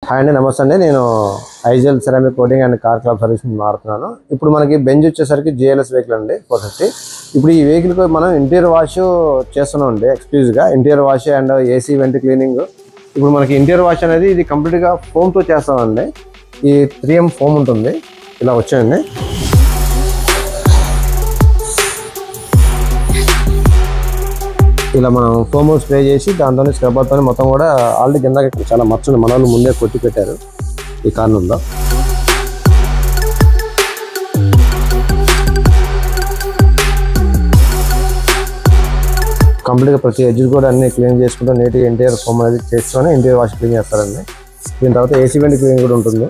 Hi అండి, నమస్తే అండి. నేను ఐజెల్ ceramic coating and car club service మారుతున్నాను. ఇప్పుడు మనకి బెంజ్ వచ్చేసరికి జిఎల్ఎస్ వెహికల్ అండి 450. ఇప్పుడు ఈ వెహికల్కి మనం ఇంటీరియర్ వాష్ చేస్తున్నాం అండి, ఎక్స్క్లూజివ్గా interior wash and AC vent cleaning. ఇప్పుడు మనకి ఇంటీరియర్ వాష్ అనేది ఇది కంప్లీట్గా ఫోమ్తో చేస్తామండి. ఈ 3M ఫోమ్ ఉంటుంది, ఇలా వచ్చాయండి. ఇలా మనం ఫోమ్ స్ప్రే చేసి దాంతో స్క్రబ్బర్తో మొత్తం కూడా ఆల్రెడీ కింద చాలా మచ్చలు మన వాళ్ళు ముందే కొట్టి పెట్టారు ఈ కార్నర్లో. కంప్లీట్గా ప్రతి ఎడ్జ్ కూడా అన్ని క్లీన్ చేసుకుంటూ నీట్గా ఇంటీరియర్ ఫోమ్ అనేది చేసుకొని ఇంటీరియర్ వాష్ క్లీన్ చేస్తారండి. దీని తర్వాత ఏసీ వెంట్ క్లీన్ కూడా ఉంటుంది.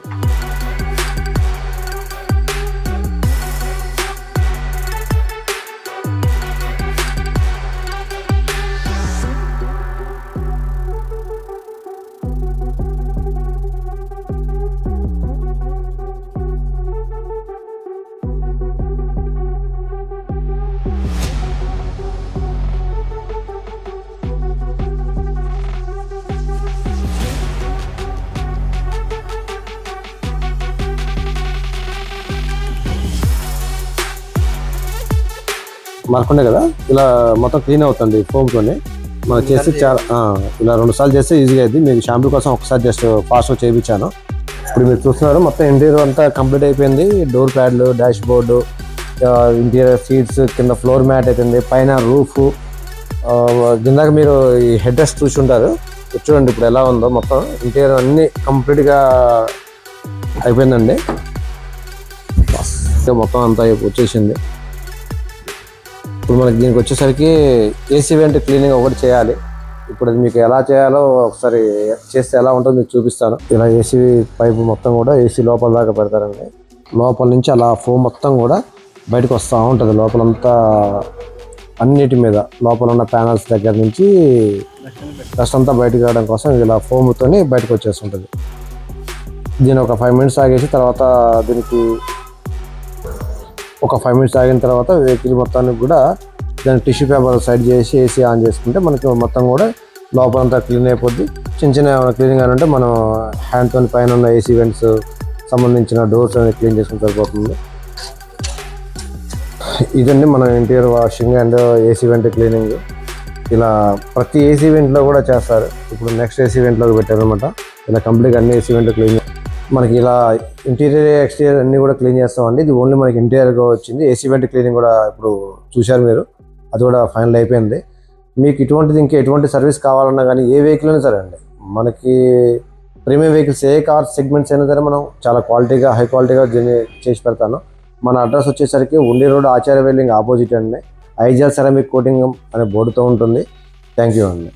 మార్కుండే కదా, ఇలా మొత్తం క్లీన్ అవుతుంది ఫోమ్తోని. మనం చేసి చాలా ఇలా 2 సార్లు చేస్తే ఈజీగా అయింది. మీకు షాంపూ కోసం ఒకసారి జస్ట్ ఫాస్ట్గా చేయించాను. ఇప్పుడు మీరు చూస్తున్నారు మొత్తం ఇంటీరియర్ అంతా కంప్లీట్ అయిపోయింది. డోర్ ప్యాడ్లు, డాష్ బోర్డు, ఇంటీరియర్ సీట్స్, కింద ఫ్లోర్ మ్యాట్ అయిపోయింది, పైన రూఫ్. కిందాక మీరు ఈ హెడ్ రెస్ట్ చూసుంటారు, చూడండి ఇప్పుడు ఎలా ఉందో. మొత్తం ఇంటీరియర్ అన్నీ కంప్లీట్గా అయిపోయిందండి. మొత్తం అంతా వచ్చేసింది. ఇప్పుడు మనకి దీనికి వచ్చేసరికి ఏసీ వెంట్ క్లీనింగ్ ఒకటి చేయాలి. ఇప్పుడు అది మీకు ఎలా చేయాలో ఒకసారి చేస్తే ఎలా ఉంటుందో మీకు చూపిస్తాను. ఇలా ఏసీ పైపు మొత్తం కూడా ఏసీ లోపల దాకా పెడతారండి. లోపల నుంచి అలా ఫోమ్ మొత్తం కూడా బయటకు వస్తూ ఉంటుంది. లోపలంతా అన్నిటి మీద లోపల ఉన్న ప్యానల్స్ దగ్గర నుంచి డస్ట్ అంతా బయటకు రావడం కోసం ఇలా ఫోమ్తోని బయటకు వచ్చేస్తుంటుంది. దీన్ని ఒక 5 మినిట్స్ ఆగేసి తర్వాత దీనికి ఒక 5 మినిట్స్ ఆగిన తర్వాత వెహికల్ మొత్తానికి కూడా దాన్ని టిష్యూ పేపర్ సైడ్ చేసి ఏసీ ఆన్ చేసుకుంటే మనకి మొత్తం కూడా లోపలంతా క్లీన్ అయిపోద్ది. చిన్న చిన్న క్లీనింగ్ అని ఉంటే మనం హ్యాండ్తో పైన ఉన్న ఏసీ వెంట్స్ సంబంధించిన డోర్స్ అనేది క్లీన్ చేసుకుని సరిపోతుంది. ఇదండి మన interior washing and AC vent cleaning. ఇలా ప్రతి ఏసీ వెంట్లో కూడా చేస్తారు. ఇప్పుడు నెక్స్ట్ ఏసీ వెంట్లోకి పెట్టారనమాట. ఇలా కంప్లీట్గా అన్ని ఏసీ వెంట్ క్లీన్ మనకి ఇలా ఇంటీరియర్ ఎక్స్టీరియర్ అన్నీ కూడా క్లీన్ చేస్తామండి. ఇది ఓన్లీ మనకి ఇంటీరియర్గా వచ్చింది. ఏసీ వెంట్ క్లీనింగ్ కూడా ఇప్పుడు చూశారు మీరు, అది కూడా ఫైనల్ అయిపోయింది. మీకు ఇటువంటిది ఇంకా ఎటువంటి సర్వీస్ కావాలన్నా కానీ ఏ వెహికల్ అయినా సరే అండి, మనకి ప్రీమియం వెహికల్స్ ఏ కార్ సెగ్మెంట్స్ అయినా సరే మనం చాలా క్వాలిటీగా హై క్వాలిటీగా చేసి పెడతాను. మన అడ్రస్ వచ్చేసరికి ఉండి రోడ్ ఆచార్య వెల్డింగ్ ఆపోజిట్ అండి. ఐజెల్ సెరామిక్ కోటింగ్ అనే బోర్డుతో ఉంటుంది. థ్యాంక్ యూ అండి.